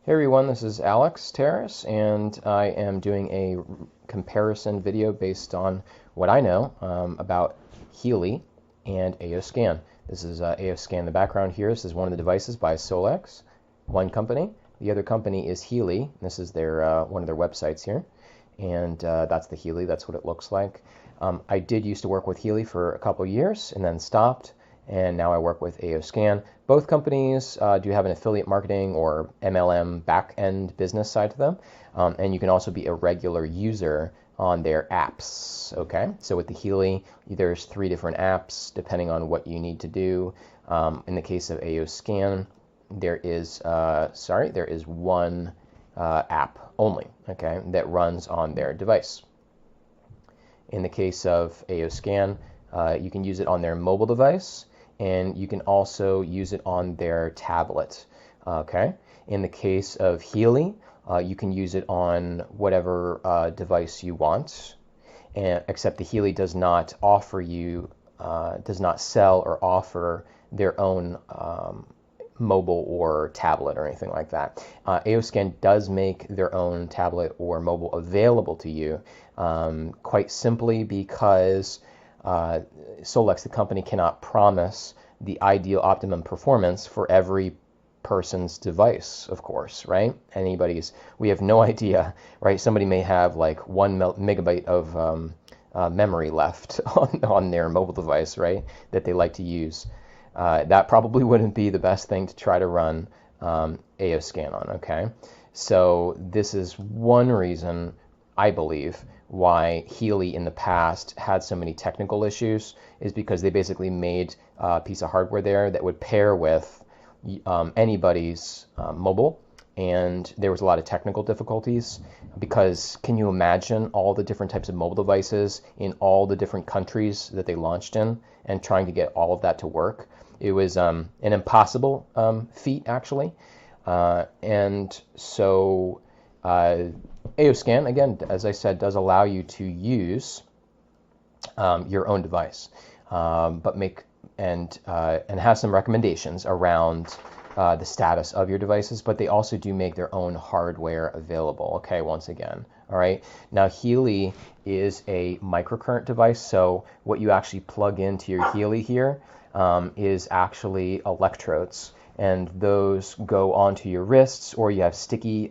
Hey everyone, this is Alex Terrace, and I am doing a comparison video based on what I know about Healy and AO Scan. This is AO Scan in the background here. This is one of the devices by Solex, one company. The other company is Healy. This is their one of their websites here, and that's the Healy. That's what it looks like. I did used to work with Healy for a couple years and then stopped, and now I work with AO Scan. Both companies do have an affiliate marketing or MLM back-end business side to them, and you can also be a regular user on their apps. Okay, so with the Healy, there's 3 different apps depending on what you need to do. In the case of AO Scan, there is one app only, okay, that runs on their device. In the case of AO Scan, you can use it on their mobile device, and you can also use it on their tablet. Okay. In the case of Healy, you can use it on whatever device you want, except the Healy does not offer you, does not sell or offer their own mobile or tablet or anything like that. AO Scan does make their own tablet or mobile available to you, quite simply because Solex, the company, cannot promise the ideal optimum performance for every person's device, of course, right? We have no idea, right? Somebody may have like 1 megabyte of memory left on their mobile device, right, that they like to use. That probably wouldn't be the best thing to try to run AO Scan on, okay? So this is one reason, I believe, why Healy in the past had so many technical issues, is because they basically made a piece of hardware there that would pair with anybody's mobile, and there was a lot of technical difficulties because can you imagine all the different types of mobile devices in all the different countries that they launched in and trying to get all of that to work? It was an impossible feat, actually, and so AO Scan, again, as I said, does allow you to use your own device, but has some recommendations around the status of your devices, but they also do make their own hardware available. Okay, once again, all right. Now Healy is a microcurrent device, so what you actually plug into your Healy here is actually electrodes, and those go onto your wrists, or you have sticky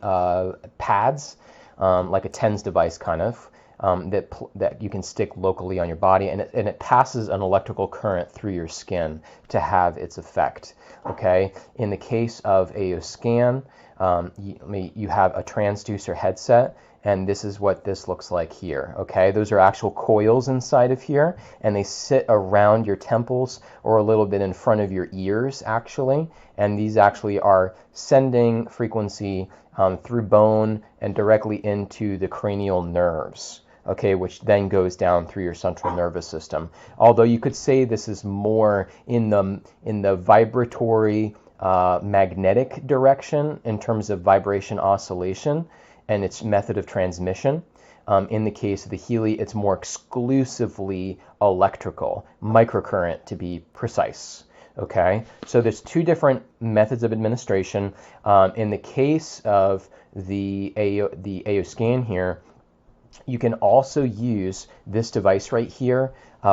pads, like a TENS device kind of, that you can stick locally on your body, and it passes an electrical current through your skin to have its effect. Okay. In the case of AO Scan, you have a transducer headset, and this is what this looks like here. Okay, those are actual coils inside of here, and they sit around your temples or a little bit in front of your ears, actually. And these actually are sending frequency through bone and directly into the cranial nerves. Okay, which then goes down through your central nervous system. Although you could say this is more in the vibratory magnetic direction in terms of vibration oscillation and its method of transmission. In the case of the Healy, it's more exclusively electrical, microcurrent to be precise. Okay, so there's 2 different methods of administration. In the case of the AO Scan here, you can also use this device right here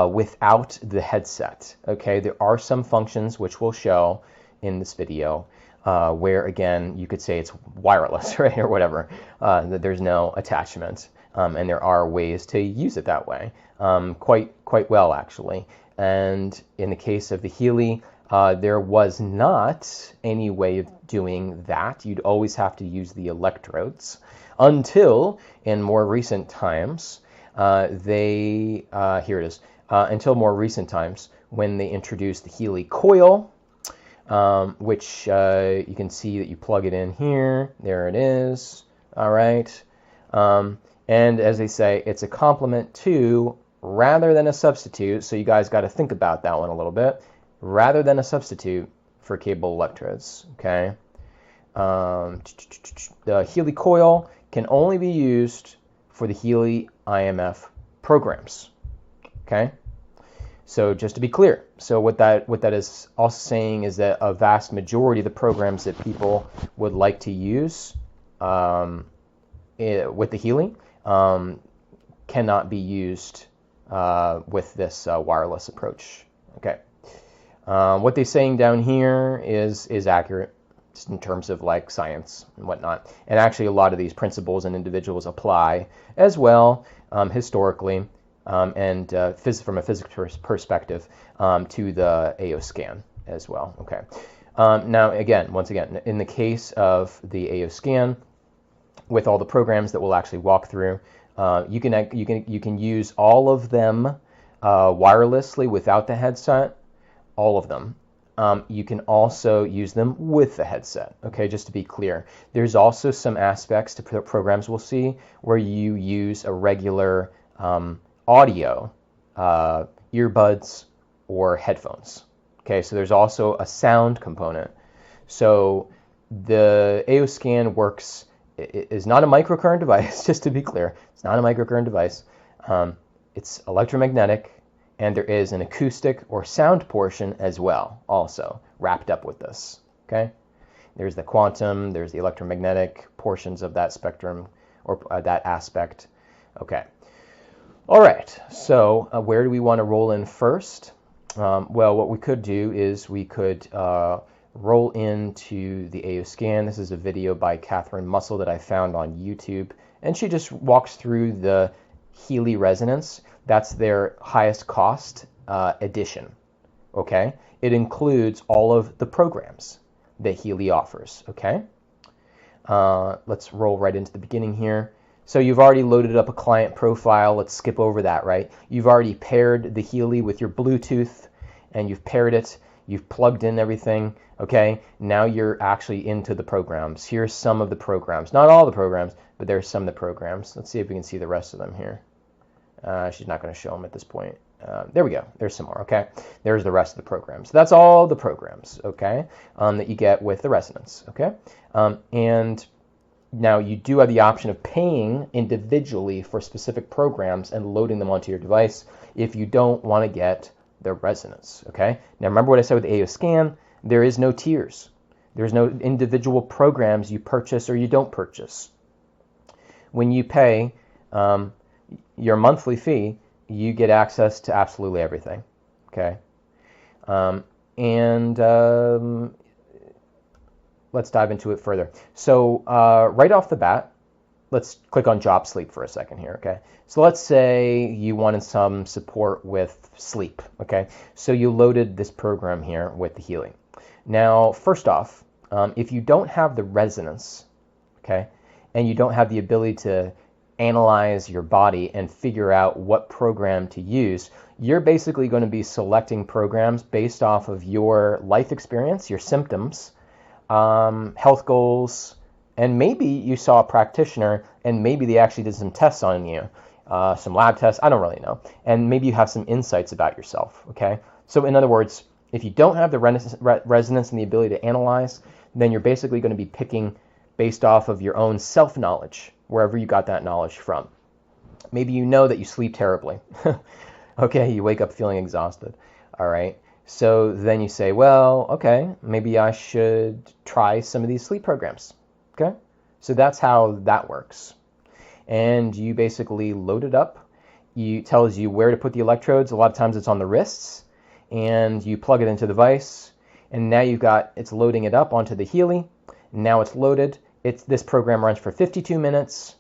without the headset. Okay, there are some functions which we'll show in this video where, again, you could say it's wireless, right, or whatever, that there's no attachment, and there are ways to use it that way, quite well, actually. And in the case of the Healy, there was not any way of doing that. You'd always have to use the electrodes until, in more recent times, here it is, until more recent times when they introduced the Healy coil, which you can see that you plug it in here. There it is. All right. And as they say, it's a complement to, rather than a substitute, so you guys got to think about that one a little bit, rather than a substitute for cable electrodes. Okay. The Healy coil can only be used for the Healy IMF programs. Okay. So just to be clear, so what that is also saying is that a vast majority of the programs that people would like to use with the Healy cannot be used with this wireless approach. Okay. What they're saying down here is accurate, just in terms of like science and whatnot. And actually, a lot of these principles and individuals apply as well historically and from a physics perspective to the AO scan as well. Okay. Now, once again, in the case of the AO scan, with all the programs that we'll actually walk through, you can use all of them wirelessly without the headset. All of them. You can also use them with the headset. Okay, just to be clear. There's also some aspects to programs we'll see where you use a regular audio earbuds or headphones. Okay, so there's also a sound component. So the AO scan works, is not a microcurrent device, just to be clear. It's not a microcurrent device. It's electromagnetic, and there is an acoustic or sound portion as well, also wrapped up with this. Okay, there's the quantum, there's the electromagnetic portions of that spectrum or that aspect. Okay, all right. So where do we want to roll in first? Well, what we could do is we could roll into the AO scan. This is a video by Catherine Mussel that I found on YouTube, and she just walks through the Healy resonance. That's their highest cost edition. Okay, it includes all of the programs that Healy offers. Okay, let's roll right into the beginning here. So you've already loaded up a client profile. Let's skip over that, right? You've already paired the Healy with your Bluetooth, and you've paired it. You've plugged in everything. Okay, now you're actually into the programs. Here's some of the programs. Not all the programs, but there's some of the programs. Let's see if we can see the rest of them here. She's not going to show them at this point. There we go. There's some more. Okay, there's the rest of the programs. So that's all the programs. Okay, that you get with the resonance. Okay, and now you do have the option of paying individually for specific programs and loading them onto your device if you don't want to get the resonance. Okay, now remember what I said with the AO scan. There is no tiers. There's no individual programs you purchase or you don't purchase. When you pay your monthly fee, you get access to absolutely everything. Okay, let's dive into it further. So right off the bat, let's click on job sleep for a second here. Okay, so let's say you wanted some support with sleep. Okay, so you loaded this program here with the Healy. Now, first off, if you don't have the resonance, okay, and you don't have the ability to analyze your body and figure out what program to use, you're basically going to be selecting programs based off of your life experience, your symptoms, health goals, and maybe you saw a practitioner and maybe they actually did some tests on you, some lab tests, I don't really know, and maybe you have some insights about yourself. Okay, so in other words, if you don't have the resonance and the ability to analyze, then you're basically going to be picking based off of your own self-knowledge, wherever you got that knowledge from. Maybe you know that you sleep terribly. Okay, you wake up feeling exhausted. All right, so then you say, well, okay, maybe I should try some of these sleep programs. Okay, so that's how that works. And you basically load it up. It tells you where to put the electrodes. A lot of times it's on the wrists, and you plug it into the device, and now it's loading it up onto the Healy. Now it's loaded. This program runs for 52 minutes,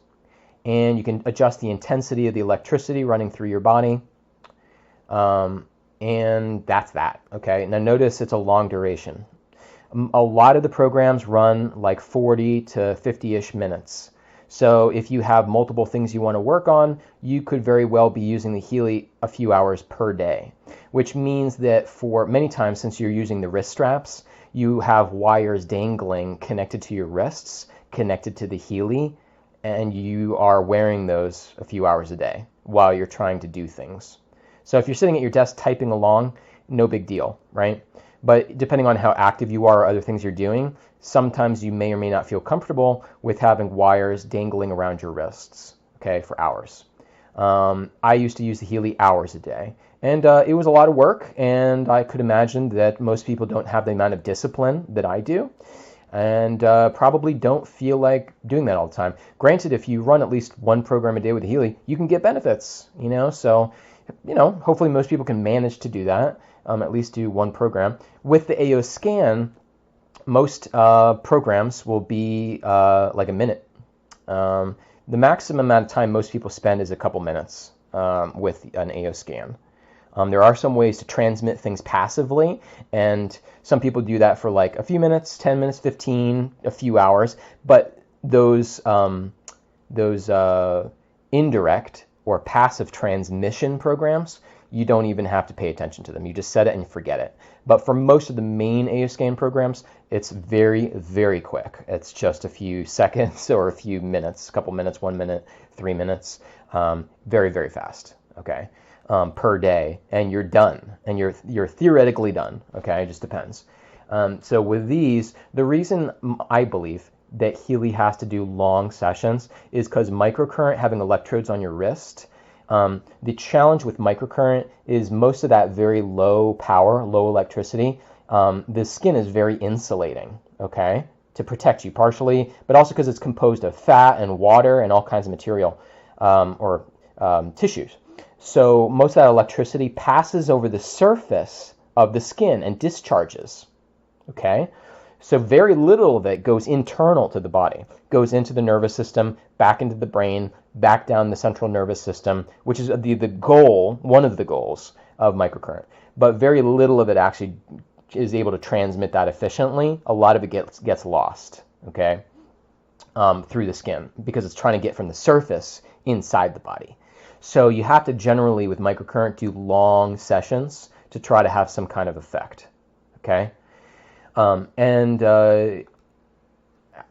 and you can adjust the intensity of the electricity running through your body, and that's that. Okay, now notice it's a long duration. A lot of the programs run like 40 to 50-ish minutes. So if you have multiple things you want to work on, you could very well be using the Healy a few hours per day, which means that for many times, since you're using the wrist straps, you have wires dangling connected to your wrists, connected to the Healy, and you are wearing those a few hours a day while you're trying to do things. So if you're sitting at your desk typing along, no big deal, right? But depending on how active you are or other things you're doing, sometimes you may or may not feel comfortable with having wires dangling around your wrists, okay, for hours. I used to use the Healy hours a day. And it was a lot of work, and I could imagine that most people don't have the amount of discipline that I do, and probably don't feel like doing that all the time. Granted, if you run at least one program a day with the Healy, you can get benefits, so, hopefully most people can manage to do that, at least do one program. With the AO Scan, most programs will be like a minute. The maximum amount of time most people spend is a couple minutes with an AO Scan. There are some ways to transmit things passively, and some people do that for like a few minutes, 10 minutes, 15, a few hours, but those indirect or passive transmission programs, you don't even have to pay attention to them. You just set it and forget it. But for most of the main AO Scan programs, it's very, very quick. It's just a few seconds or a few minutes, a couple minutes, 1 minute, 3 minutes, very, very fast, okay, per day, and you're done, and you're theoretically done, okay, it just depends. So with these, the reason I believe that Healy has to do long sessions is because microcurrent, having electrodes on your wrist, the challenge with microcurrent is most of that very low power, low electricity, the skin is very insulating, okay, to protect you partially, but also because it's composed of fat and water and all kinds of material, or tissues. So most of that electricity passes over the surface of the skin and discharges, okay? So very little of it goes internal to the body, goes into the nervous system, back into the brain, back down the central nervous system, which is the goal, one of the goals of microcurrent. But very little of it actually is able to transmit that efficiently. A lot of it gets lost, okay, through the skin, because it's trying to get from the surface inside the body. So you have to generally, with microcurrent, do long sessions to try to have some kind of effect, okay?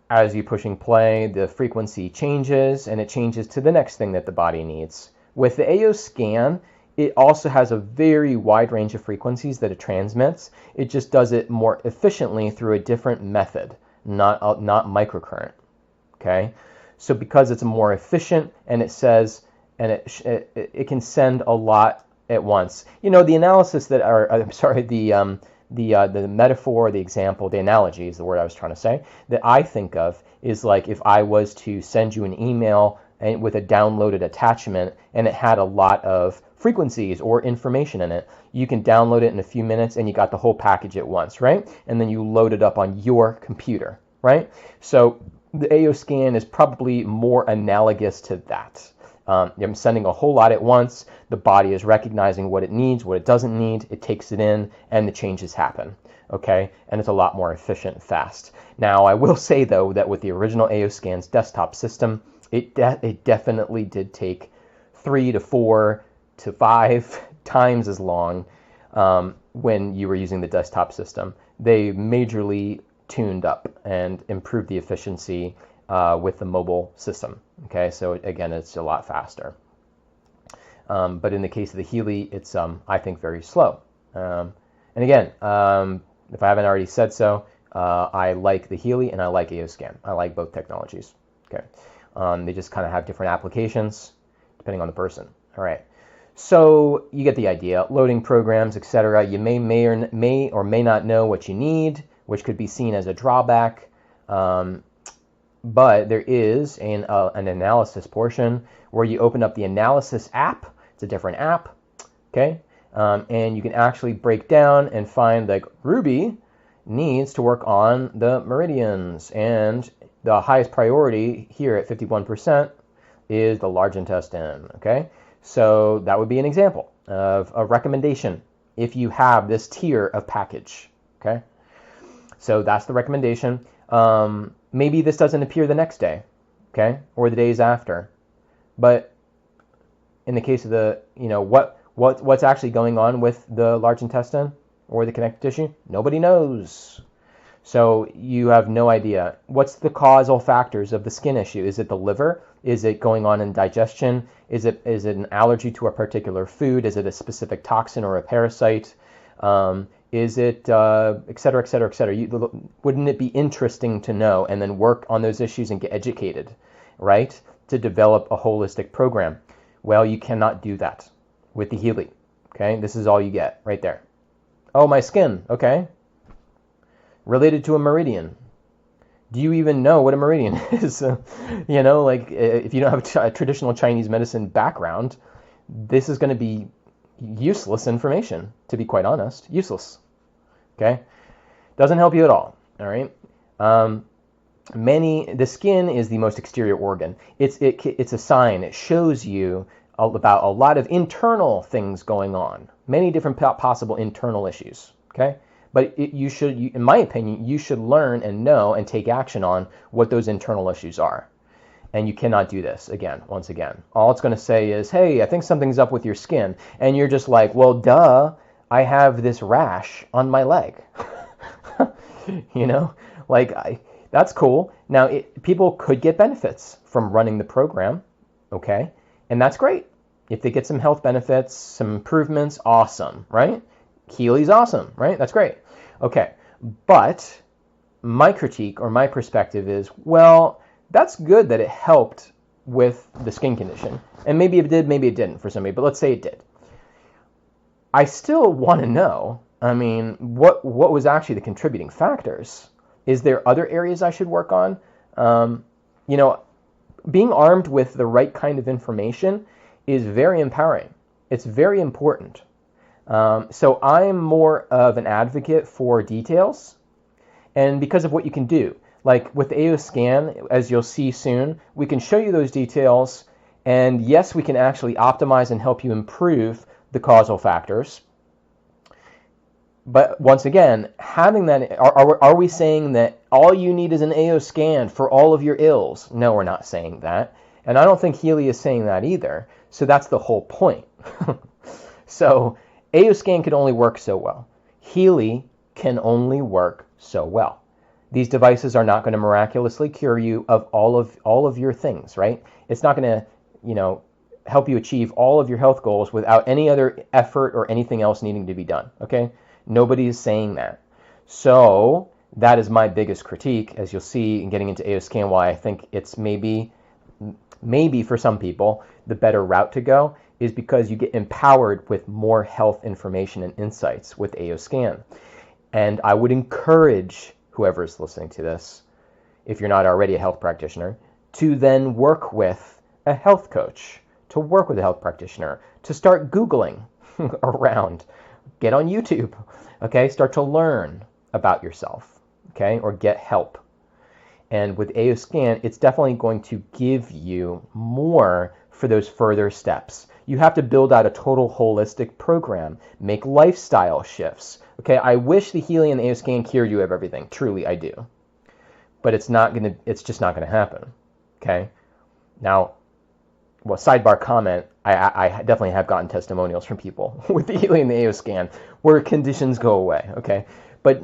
As you're pushing play, the frequency changes, and it changes to the next thing that the body needs. With the AO Scan, it also has a very wide range of frequencies that it transmits. It just does it more efficiently through a different method, not microcurrent, okay? So because it's more efficient, and it says, and it can send a lot at once. The analysis that are, I'm sorry, the metaphor, the example, the analogy is the word I was trying to say, that I think of is like if I was to send you an email and with a downloaded attachment and it had a lot of frequencies or information in it. You can download it in a few minutes and you got the whole package at once, right? And then you load it up on your computer, right? So the AO Scan is probably more analogous to that. I'm sending a whole lot at once. The body is recognizing what it needs, what it doesn't need. It takes it in, and the changes happen. Okay, and it's a lot more efficient and fast. Now, I will say though that with the original AO Scan's desktop system, it definitely did take 3 to 4 to 5 times as long when you were using the desktop system. They majorly tuned up and improved the efficiency with the mobile system. Okay, so again, it's a lot faster. But in the case of the Healy, it's, I think, very slow. And again, if I haven't already said so, I like the Healy and I like AO Scan. I like both technologies. Okay, they just kind of have different applications depending on the person. All right, so you get the idea. Loading programs, etc. You may or may not know what you need, which could be seen as a drawback. But there is an analysis portion where you open up the analysis app. It's a different app, okay? And you can actually break down and find, like, Ruby needs to work on the meridians, and the highest priority here at 51% is the large intestine, okay? So that would be an example of a recommendation if you have this tier of package, okay? So that's the recommendation. Maybe this doesn't appear the next day, okay, or the days after. But in the case of the, what's actually going on with the large intestine or the connective tissue, nobody knows. So you have no idea. What's the causal factors of the skin issue? Is it the liver? Is it going on in digestion? Is it an allergy to a particular food? Is it a specific toxin or a parasite? Is it, et cetera, et cetera, et cetera? Wouldn't it be interesting to know and then work on those issues and get educated, right, to develop a holistic program? Well, you cannot do that with the Healy. Okay, this is all you get right there. Oh, my skin. Okay. Related to a meridian. Do you even know what a meridian is? Like if you don't have a traditional Chinese medicine background, this is going to be useless information, to be quite honest. Useless. Okay? Doesn't help you at all. All right? The skin is the most exterior organ. It's a sign. It shows you about a lot of internal things going on. Many different possible internal issues. Okay? But in my opinion, you should learn and know and take action on what those internal issues are. And you cannot do this once again. All it's going to say is, hey, I think something's up with your skin. And you're just like, well, duh, I have this rash on my leg. That's cool. Now, people could get benefits from running the program, okay? And that's great. If they get some health benefits, some improvements, awesome, right? Healy's awesome, right? That's great. Okay, but my critique or my perspective is, well, that's good that it helped with the skin condition. And maybe it did, maybe it didn't for somebody, but let's say it did. I still want to know, what was actually the contributing factors? Is there other areas I should work on? Being armed with the right kind of information is very empowering. It's very important. So I'm more of an advocate for details, and because of what you can do. Like with the AO Scan, as you'll see soon, we can show you those details, and yes, we can actually optimize and help you improve the causal factors. But once again, having that, are we saying that all you need is an AO Scan for all of your ills? No, we're not saying that. And I don't think Healy is saying that either. So that's the whole point. So AO Scan can only work so well. Healy can only work so well. These devices are not going to miraculously cure you of all of your things, right? It's not going to, help you achieve all of your health goals without any other effort or anything else needing to be done, okay? Nobody is saying that. So that is my biggest critique, as you'll see in getting into AO Scan, why I think it's maybe for some people the better route to go is because you get empowered with more health information and insights with AO Scan. And I would encourage whoever is listening to this, if you're not already a health practitioner, to then work with a health coach, to work with a health practitioner, to start Googling around, get on YouTube, okay? Start to learn about yourself, okay? Or get help. And with AO Scan, it's definitely going to give you more for those further steps. You have to build out a total holistic program, make lifestyle shifts. Okay, I wish the Healy and the AO Scan cured you of everything. Truly, I do. But it's just not gonna happen. Okay? Now, well, sidebar comment, I definitely have gotten testimonials from people with the Healy and the AO Scan where conditions go away. Okay? But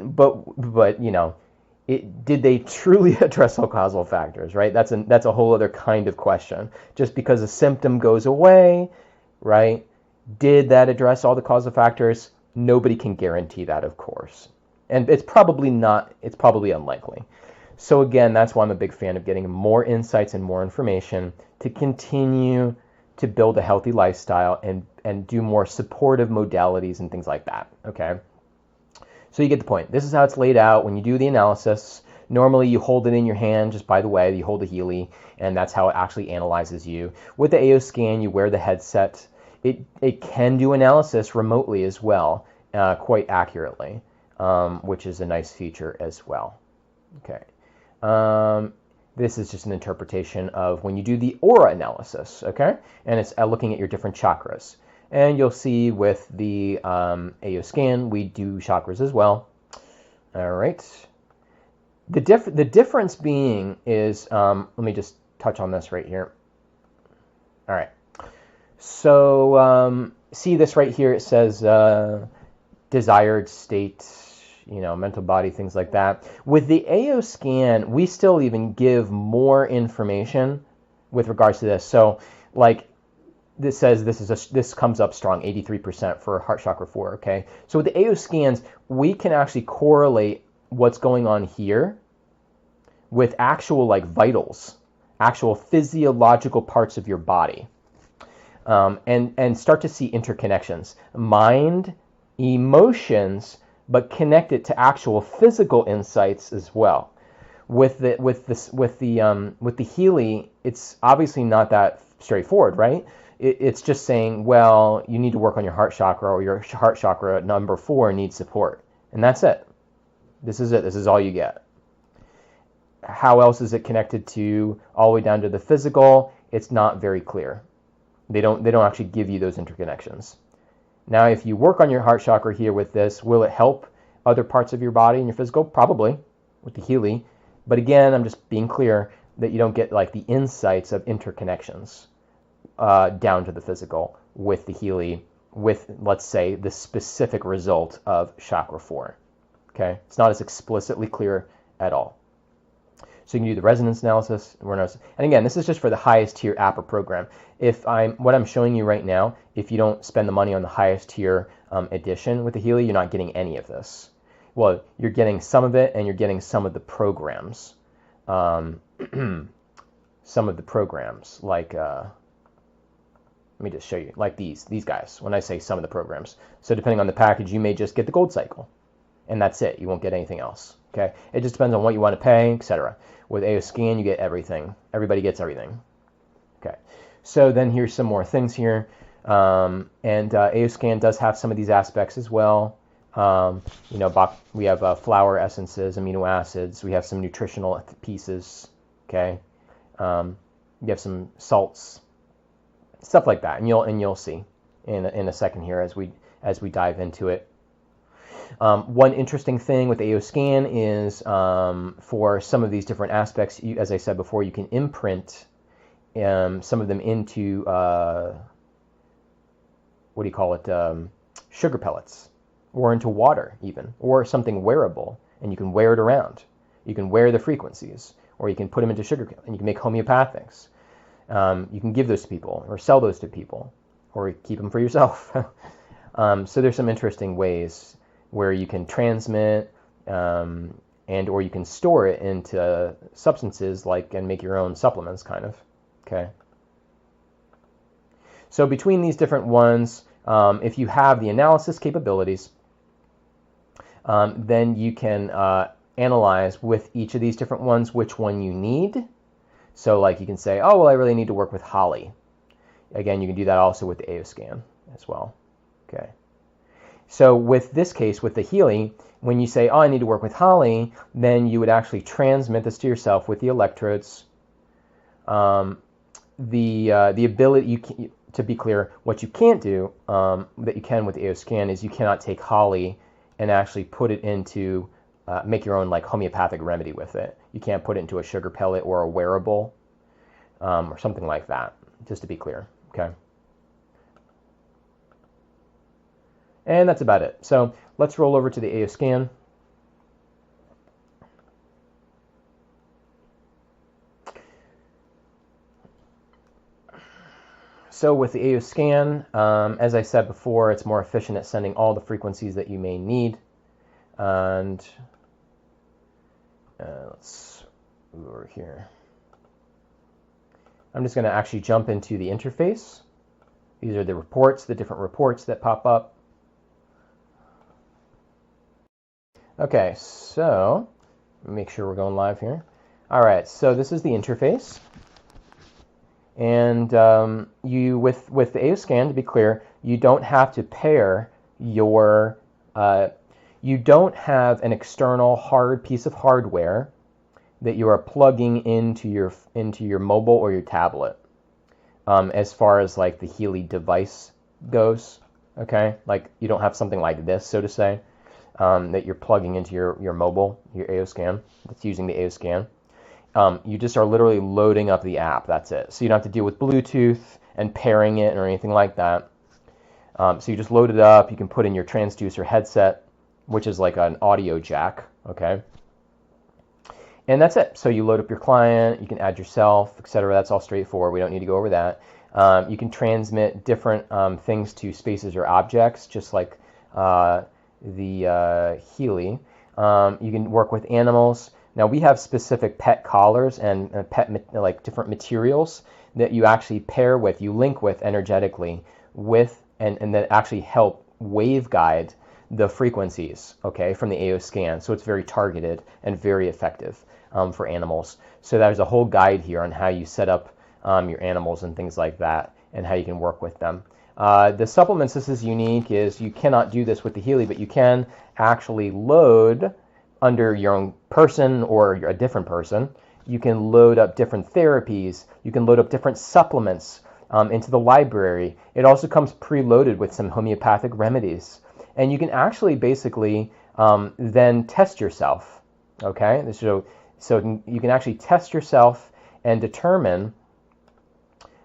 did they truly address all causal factors, right? That's a whole other kind of question. Just because a symptom goes away, right? Did that address all the causal factors? Nobody can guarantee that, of course. And it's probably unlikely. So again, that's why I'm a big fan of getting more insights and more information to continue to build a healthy lifestyle and do more supportive modalities and things like that, okay? So you get the point. This is how it's laid out when you do the analysis. Normally you hold it in your hand, just by the way, you hold the Healy, and that's how it actually analyzes you. With the AO Scan, you wear the headset. It can do analysis remotely as well, quite accurately, which is a nice feature as well. Okay. This is just an interpretation of when you do the aura analysis, okay? And it's looking at your different chakras. And you'll see with the AO Scan, we do chakras as well. All right. The difference being is, let me just touch on this right here. All right. So see this right here, it says desired state, mental body, things like that. With the AO Scan, we still even give more information with regards to this. So like this says this comes up strong, 83% for heart chakra 4, okay? So with the AO Scans, we can actually correlate what's going on here with actual like vitals, actual physiological parts of your body. and start to see interconnections, mind, emotions, but connect it to actual physical insights as well. With the Healy, it's obviously not that straightforward, right? It's just saying, well, you need to work on your heart chakra, or your heart chakra number 4 needs support, and that's it. This is it. This is all you get. How else is it connected to all the way down to the physical? It's not very clear. They don't actually give you those interconnections. Now, if you work on your heart chakra here with this, will it help other parts of your body and your physical? Probably, with the Healy. But again, I'm just being clear that you don't get like the insights of interconnections down to the physical with the Healy, with, let's say, the specific result of chakra 4. Okay, it's not as explicitly clear at all. So you can do the resonance analysis, and again, this is just for the highest tier app or program. What I'm showing you right now, if you don't spend the money on the highest tier edition with the Healy, you're not getting any of this. Well, you're getting some of it, and you're getting some of the programs. Some of the programs, like, let me just show you, like these guys, when I say some of the programs. So depending on the package, you may just get the gold cycle, and that's it. You won't get anything else. Okay, it just depends on what you want to pay, etc. With AO Scan, you get everything. Everybody gets everything. Okay, so then here's some more things here, and AO Scan does have some of these aspects as well. We have flower essences, amino acids. We have some nutritional pieces. Okay, we have some salts, stuff like that, and you'll see in a second here as we dive into it. One interesting thing with AO Scan is for some of these different aspects, as I said before, you can imprint some of them into, sugar pellets, or into water even, or something wearable, and you can wear it around. You can wear the frequencies, or you can put them into sugar, and you can make homeopathics. You can give those to people, or sell those to people, or keep them for yourself. So there's some interesting ways where you can transmit and or you can store it into substances and make your own supplements, kind of. Okay. So between these different ones, if you have the analysis capabilities, then you can analyze with each of these different ones which one you need. So like you can say, oh, well, I really need to work with Healy. Again, you can do that also with the AO Scan as well. Okay. So with this case, with the Healy, when you say, oh, I need to work with Healy, then you would actually transmit this to yourself with the electrodes. The ability, to be clear, what you can't do, that you can with the AO Scan, is you cannot take Healy and actually put it into, make your own like homeopathic remedy with it. You can't put it into a sugar pellet or a wearable or something like that, just to be clear. Okay. And that's about it. So let's roll over to the AO Scan. So with the AO Scan, as I said before, it's more efficient at sending all the frequencies that you may need. And let's move over here. I'm just going to actually jump into the interface. These are the reports, the different reports that pop up. Okay, so make sure we're going live here. All right, so this is the interface, and you with the AO Scan, to be clear, you don't have to pair your you don't have an external hard piece of hardware that you are plugging into your mobile or your tablet. As far as like the Healy device goes, okay, like you don't have something like this, so to say. That you're plugging into your mobile, your AO Scan, that's using the AO Scan. You just are literally loading up the app, that's it. So you don't have to deal with Bluetooth and pairing it or anything like that. So you just load it up, you can put in your transducer headset, which is like an audio jack, okay? And that's it. So you load up your client, you can add yourself, etc. That's all straightforward, we don't need to go over that. You can transmit different things to spaces or objects, just like the Healy. You can work with animals. Now we have specific PET collars and like different materials that you actually pair with, you link with energetically with, and that actually help wave guide the frequencies, okay, from the AO scan. So it's very targeted and very effective for animals. So there's a whole guide here on how you set up your animals and things like that, and how you can work with them. The supplements, this is unique, is you cannot do this with the Healy, but you can actually load under your own person or a different person. You can load up different therapies. You can load up different supplements into the library. It also comes preloaded with some homeopathic remedies. And you can actually basically then test yourself, okay? So you can actually test yourself and determine,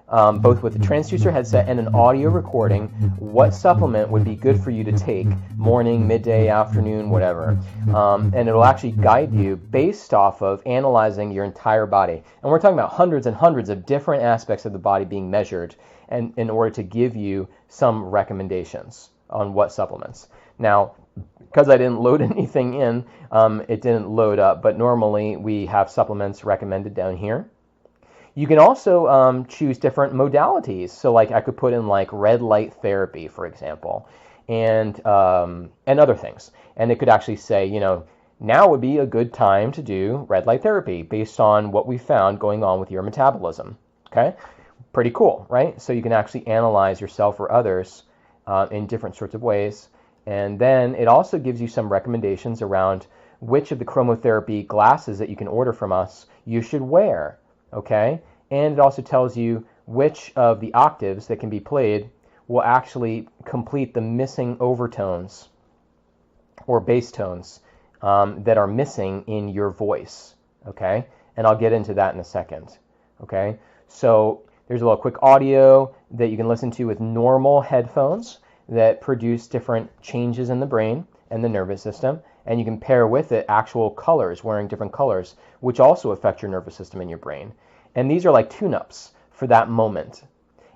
both with a transducer headset and an audio recording, what supplement would be good for you to take morning, midday, afternoon, whatever. And it'll actually guide you based off of analyzing your entire body. And we're talking about hundreds and hundreds of different aspects of the body being measured, and in order to give you some recommendations on what supplements. Now, because I didn't load anything in, it didn't load up, but normally we have supplements recommended down here. You can also choose different modalities. So like I could put in like red light therapy, for example, and other things. And it could actually say, you know, now would be a good time to do red light therapy based on what we found going on with your metabolism. Okay, pretty cool, right? So you can actually analyze yourself or others in different sorts of ways. And then it also gives you some recommendations around which of the chromotherapy glasses that you can order from us you should wear. Okay, and it also tells you which of the octaves that can be played will actually complete the missing overtones or bass tones that are missing in your voice. Okay, and I'll get into that in a second. Okay, so there's a little quick audio that you can listen to with normal headphones that produce different changes in the brain and the nervous system, and you can pair with it actual colors, wearing different colors, which also affect your nervous system and your brain. And these are like tune-ups for that moment,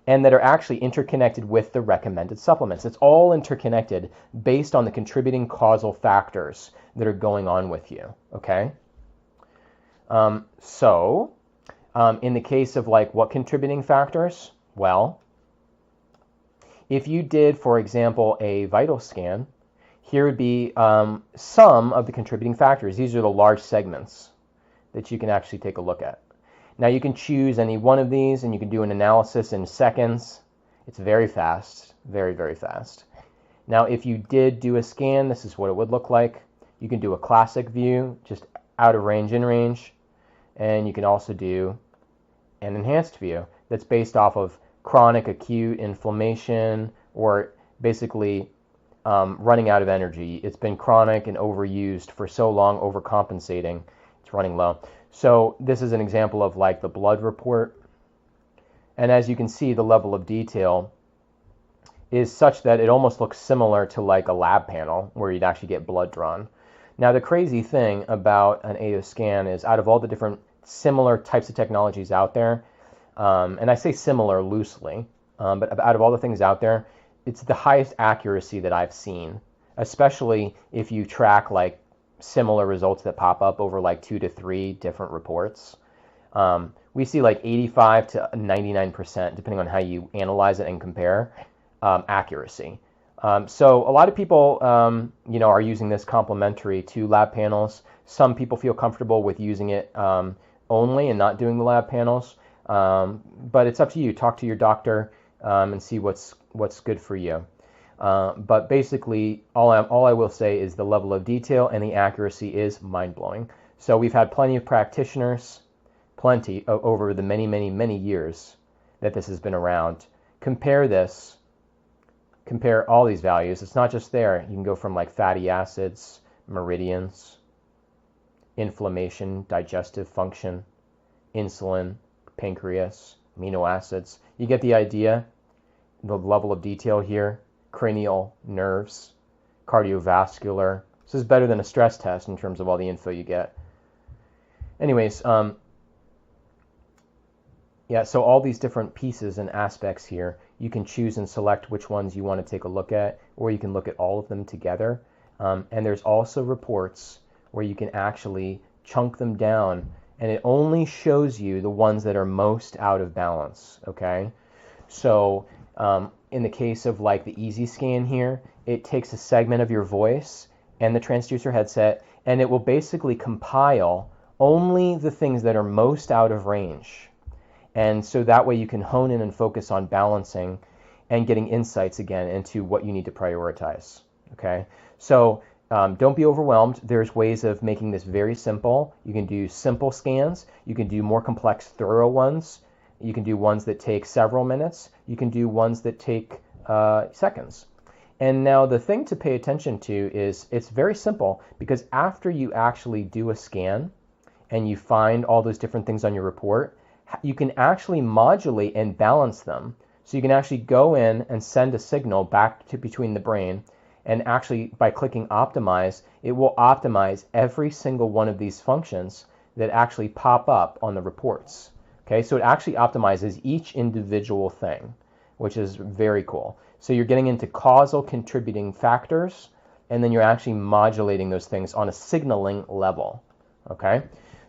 and that are actually interconnected with the recommended supplements. It's all interconnected based on the contributing causal factors that are going on with you, okay? In the case of like what contributing factors? Well, if you did, for example, a vital scan, here would be some of the contributing factors. These are the large segments that you can actually take a look at. Now you can choose any one of these and you can do an analysis in seconds. It's very fast, very, very fast. Now if you did do a scan, this is what it would look like. You can do a classic view, just out of range, in range, and you can also do an enhanced view that's based off of chronic acute inflammation, or basically running out of energy. It's been chronic and overused for so long, overcompensating. It's running low. So this is an example of like the blood report. And as you can see, the level of detail is such that it almost looks similar to like a lab panel where you'd actually get blood drawn. Now the crazy thing about an AO scan is, out of all the different similar types of technologies out there, and I say similar loosely, but out of all the things out there, it's the highest accuracy that I've seen, especially if you track like similar results that pop up over like 2 to 3 different reports. We see like 85 to 99%, depending on how you analyze it and compare, accuracy. So a lot of people, are using this complementary to lab panels. Some people feel comfortable with using it only and not doing the lab panels. But it's up to you. Talk to your doctor and see what's good for you. But basically, all I will say is the level of detail and the accuracy is mind-blowing. So we've had plenty of practitioners, over the many, many, many years that this has been around. Compare all these values. It's not just there. You can go from like fatty acids, meridians, inflammation, digestive function, insulin, pancreas, amino acids. You get the idea, the level of detail here. Cranial nerves, cardiovascular. This is better than a stress test in terms of all the info you get. Anyways, so all these different pieces and aspects here, you can choose and select which ones you want to take a look at, or you can look at all of them together. And there's also reports where you can actually chunk them down, and it only shows you the ones that are most out of balance, okay? So in the case of like the easy scan here, it takes a segment of your voice and the transducer headset, and it will basically compile only the things that are most out of range. And so that way you can hone in and focus on balancing and getting insights again into what you need to prioritize, okay? So don't be overwhelmed. There's ways of making this very simple. You can do simple scans. You can do more complex, thorough ones. You can do ones that take several minutes. You can do ones that take seconds. And now the thing to pay attention to is it's very simple, because after you actually do a scan and you find all those different things on your report, you can actually modulate and balance them. So you can actually go in and send a signal back to between the brain, and actually by clicking optimize, it will optimize every single one of these functions that actually pop up on the reports. Okay, so it actually optimizes each individual thing, which is very cool. So you're getting into causal contributing factors, and then you're actually modulating those things on a signaling level. Okay,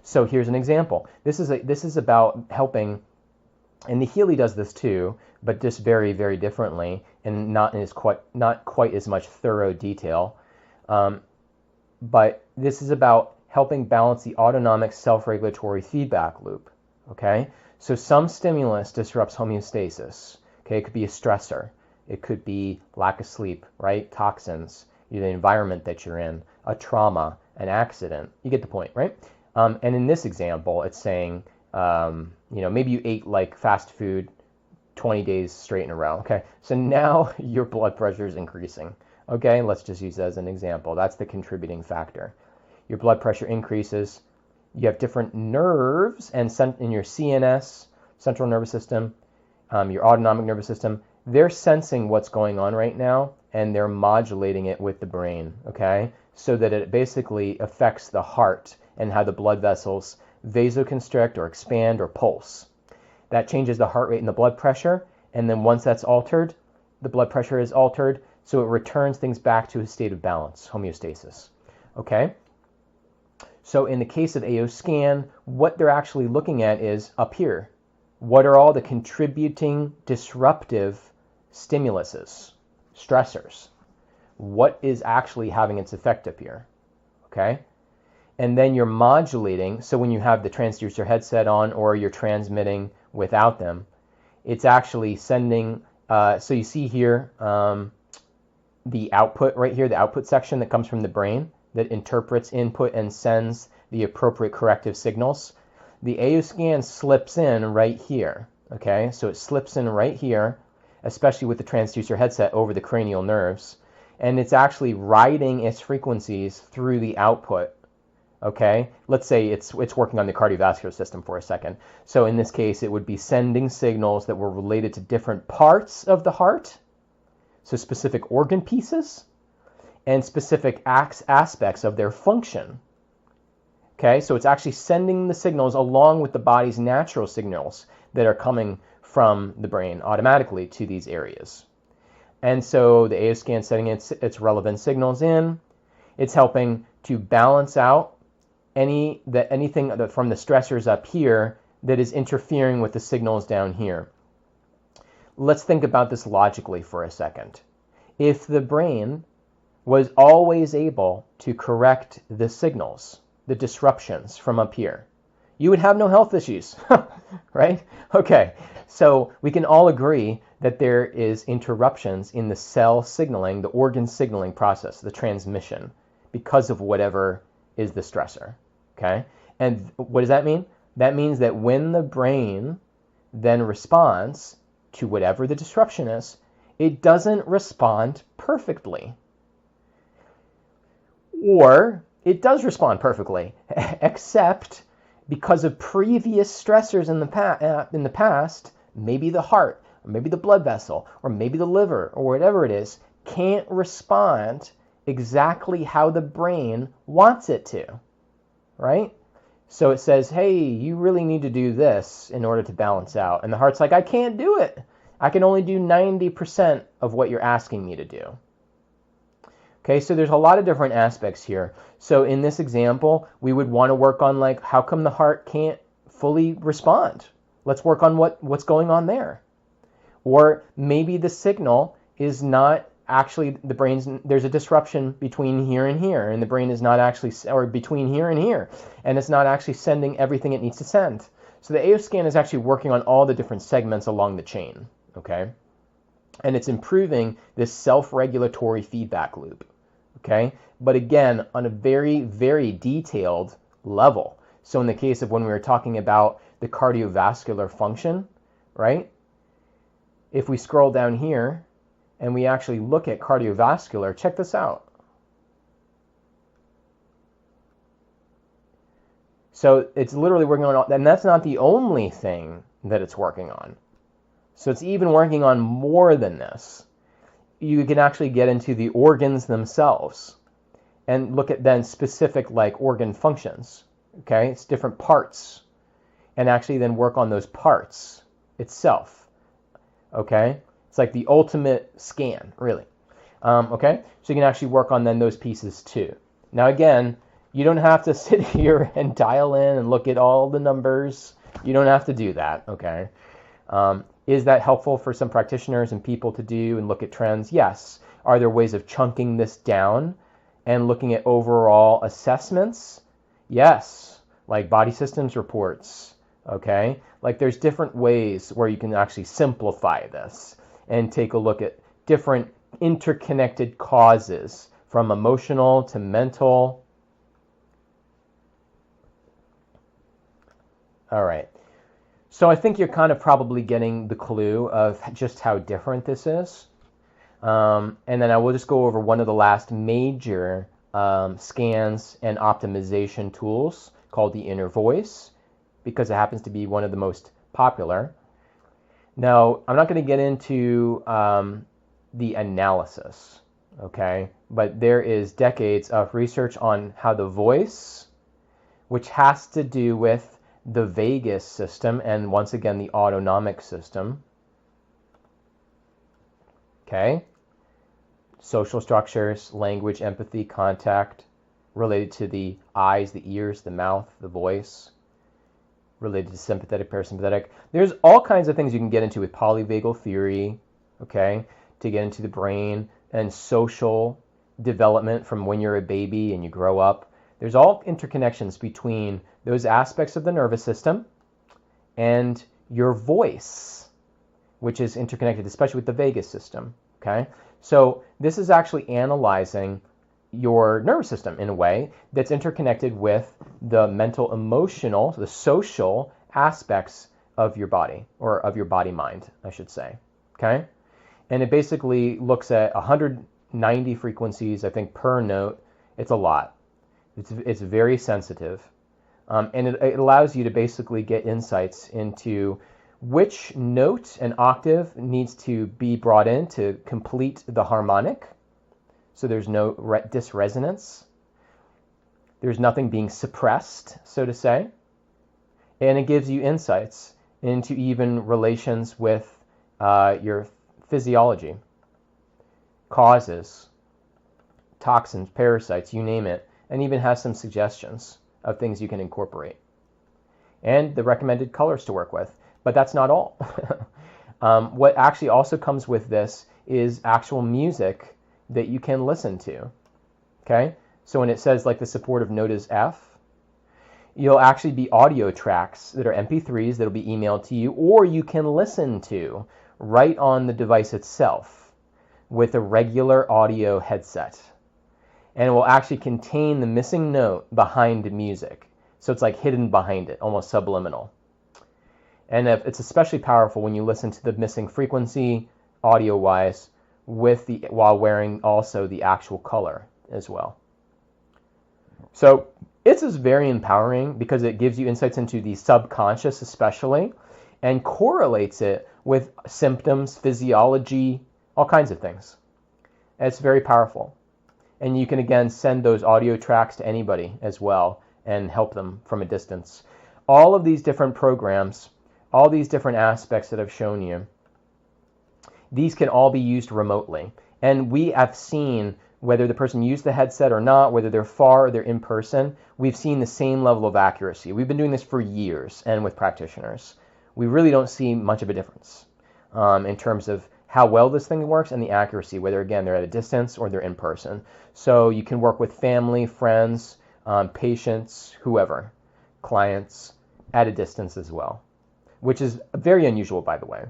so here's an example. This is about helping, and the Healy does this too, but just very, very differently, and not quite as much thorough detail. But this is about helping balance the autonomic self-regulatory feedback loop. Okay, so some stimulus disrupts homeostasis. Okay, it could be a stressor. It could be lack of sleep, right? Toxins, the environment that you're in, a trauma, an accident. You get the point, right? And in this example, it's saying, maybe you ate like fast food 20 days straight in a row. Okay, so now your blood pressure is increasing. Okay, let's just use that as an example. That's the contributing factor. Your blood pressure increases. You have different nerves and in your CNS, central nervous system, your autonomic nervous system. They're sensing what's going on right now, and they're modulating it with the brain, okay? So that it basically affects the heart and how the blood vessels vasoconstrict or expand or pulse. That changes the heart rate and the blood pressure, and then once that's altered, the blood pressure is altered, so it returns things back to a state of balance, homeostasis, okay? So in the case of AO Scan, what they're actually looking at is up here. What are all the contributing disruptive stimuluses, stressors? What is actually having its effect up here, okay? And then you're modulating, so when you have the transducer headset on or you're transmitting without them, it's actually sending, so you see here the output right here, the output section that comes from the brain that interprets input and sends the appropriate corrective signals. The AO Scan slips in right here, okay? So it slips in right here, especially with the transducer headset over the cranial nerves, and it's actually riding its frequencies through the output, okay? Let's say it's working on the cardiovascular system for a second. So in this case, it would be sending signals that were related to different parts of the heart, so specific organ pieces, and specific aspects of their function. Okay, so it's actually sending the signals along with the body's natural signals that are coming from the brain automatically to these areas. And so the AO Scan setting its relevant signals in. It's helping to balance out anything from the stressors up here that is interfering with the signals down here. Let's think about this logically for a second. If the brain was always able to correct the signals, the disruptions from up here, you would have no health issues, right? Okay, so we can all agree that there is interruptions in the cell signaling, the organ signaling process, the transmission, because of whatever is the stressor, okay? And what does that mean? That means that when the brain then responds to whatever the disruption is, it doesn't respond perfectly. Or it does respond perfectly, except because of previous stressors in the past, maybe the heart, or maybe the blood vessel, or maybe the liver, or whatever it is, can't respond exactly how the brain wants it to, right? So it says, hey, you really need to do this in order to balance out. And the heart's like, I can't do it. I can only do 90% of what you're asking me to do. Okay, so there's a lot of different aspects here. So in this example, we would want to work on like, how come the heart can't fully respond? Let's work on what's going on there. Or maybe the signal is not actually, there's a disruption between here and here, and the brain is not actually, or between here and here, and it's not actually sending everything it needs to send. So the AO scan is actually working on all the different segments along the chain, okay? And it's improving this self-regulatory feedback loop, okay? But again, on a very, very detailed level. So in the case of when we were talking about the cardiovascular function, right? If we scroll down here and we actually look at cardiovascular, check this out. So it's literally working on, and that's not the only thing that it's working on. So it's even working on more than this. You can actually get into the organs themselves and look at then specific like organ functions. Okay, it's different parts, and actually then work on those parts itself. Okay, it's like the ultimate scan, really. Okay, so you can actually work on then those pieces too. Now again, you don't have to sit here and dial in and look at all the numbers. You don't have to do that, okay? Is that helpful for some practitioners and people to do and look at trends? Yes. Are there ways of chunking this down and looking at overall assessments? Yes, like body systems reports, okay? Like there's different ways where you can actually simplify this and take a look at different interconnected causes from emotional to mental. All right. So I think you're kind of probably getting the clue of just how different this is. And then I will just go over one of the last major scans and optimization tools called the inner voice, because it happens to be one of the most popular. Now, I'm not going to get into the analysis, okay? But there is decades of research on how the voice, which has to do with the vagus system, and once again, the autonomic system. Okay? Social structures, language, empathy, contact, related to the eyes, the ears, the mouth, the voice, related to sympathetic, parasympathetic. There's all kinds of things you can get into with polyvagal theory, okay, to get into the brain and social development from when you're a baby and you grow up. There's all interconnections between those aspects of the nervous system and your voice, which is interconnected, especially with the vagus system, okay? So this is actually analyzing your nervous system in a way that's interconnected with the mental, emotional, the social aspects of your body, or of your body-mind, I should say, okay? And it basically looks at 190 frequencies, I think, per note. It's a lot. It's very sensitive, and it allows you to basically get insights into which note and octave needs to be brought in to complete the harmonic, so there's no disresonance. There's nothing being suppressed, so to say, and it gives you insights into even relations with your physiology, causes, toxins, parasites, you name it. And even has some suggestions of things you can incorporate. And the recommended colors to work with. But that's not all. What actually also comes with this is actual music that you can listen to. Okay? So when it says like the supportive note is F, you'll actually be audio tracks that are MP3s that will be emailed to you, or you can listen to right on the device itself with a regular audio headset. And it will actually contain the missing note behind music. So it's like hidden behind it, almost subliminal. And it's especially powerful when you listen to the missing frequency, audio-wise, while wearing also the actual color as well. So this is very empowering because it gives you insights into the subconscious especially, and correlates it with symptoms, physiology, all kinds of things. And it's very powerful. And you can, again, send those audio tracks to anybody as well and help them from a distance. All of these different programs, all these different aspects that I've shown you, these can all be used remotely. And we have seen whether the person used the headset or not, whether they're far or they're in person, we've seen the same level of accuracy. We've been doing this for years and with practitioners. We really don't see much of a difference in terms of how well this thing works and the accuracy, whether, again, they're at a distance or they're in person. So you can work with family, friends, patients, whoever, clients, at a distance as well, which is very unusual, by the way.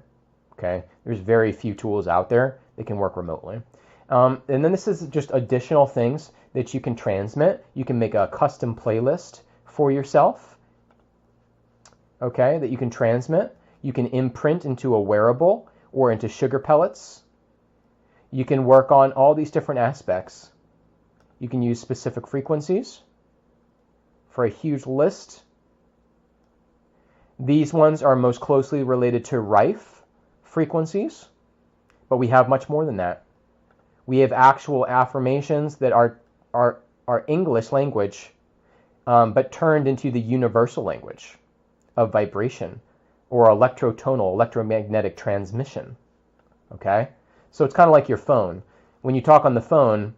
Okay, there's very few tools out there that can work remotely. And then this is just additional things that you can transmit. You can make a custom playlist for yourself, okay, that you can transmit. You can imprint into a wearable or into sugar pellets. You can work on all these different aspects. You can use specific frequencies for a huge list. These ones are most closely related to Rife frequencies, but we have much more than that. We have actual affirmations that are English language, but turned into the universal language of vibration or electrotonal, electromagnetic transmission. Okay? So it's kind of like your phone. When you talk on the phone,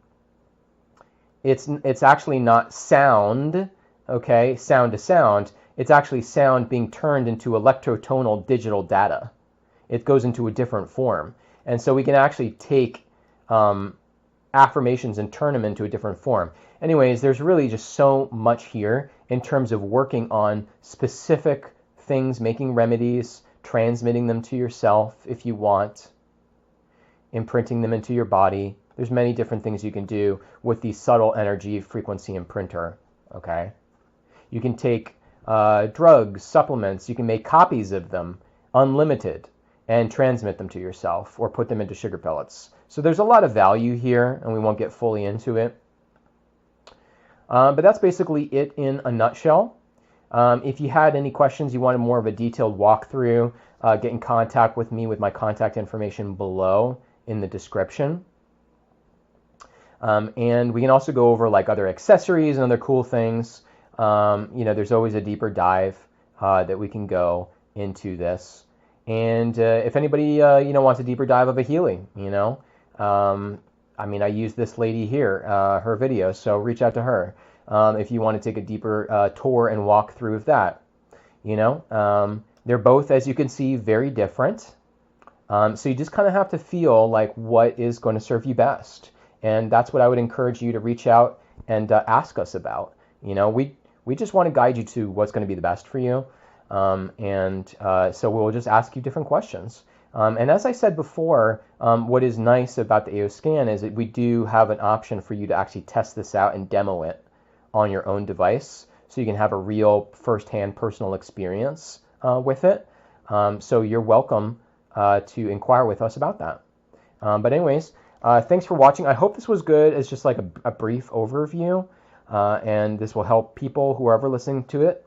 it's actually not sound, okay, sound to sound. It's actually sound being turned into electrotonal digital data. It goes into a different form. And so we can actually take affirmations and turn them into a different form. Anyways, there's really just so much here in terms of working on specific things, making remedies, transmitting them to yourself if you want, imprinting them into your body. There's many different things you can do with the subtle energy frequency imprinter, okay? You can take drugs, supplements, you can make copies of them, unlimited, and transmit them to yourself or put them into sugar pellets. So there's a lot of value here, and we won't get fully into it. But that's basically it in a nutshell. If you had any questions, you wanted more of a detailed walkthrough, get in contact with me with my contact information below in the description. And we can also go over like other accessories and other cool things. There's always a deeper dive that we can go into this. And if anybody wants a deeper dive of a Healy, I use this lady here, her video, so reach out to her if you want to take a deeper tour and walk through of that. They're both, as you can see, very different. So you just kind of have to feel like what is going to serve you best. And that's what I would encourage you to reach out and ask us about. We just want to guide you to what's going to be the best for you. So we'll just ask you different questions. And as I said before, what is nice about the AO Scan is that we do have an option for you to actually test this out and demo it on your own device, so you can have a real first-hand personal experience with it. So you're welcome to inquire with us about that. But anyways, thanks for watching. I hope this was good. It's just like a brief overview, and this will help people who are ever listening to it,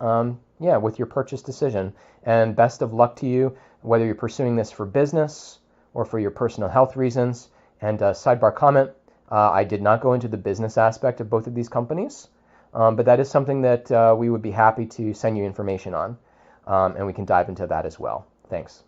with your purchase decision. And best of luck to you, whether you're pursuing this for business or for your personal health reasons. And sidebar comment, I did not go into the business aspect of both of these companies, but that is something that we would be happy to send you information on, and we can dive into that as well. Thanks.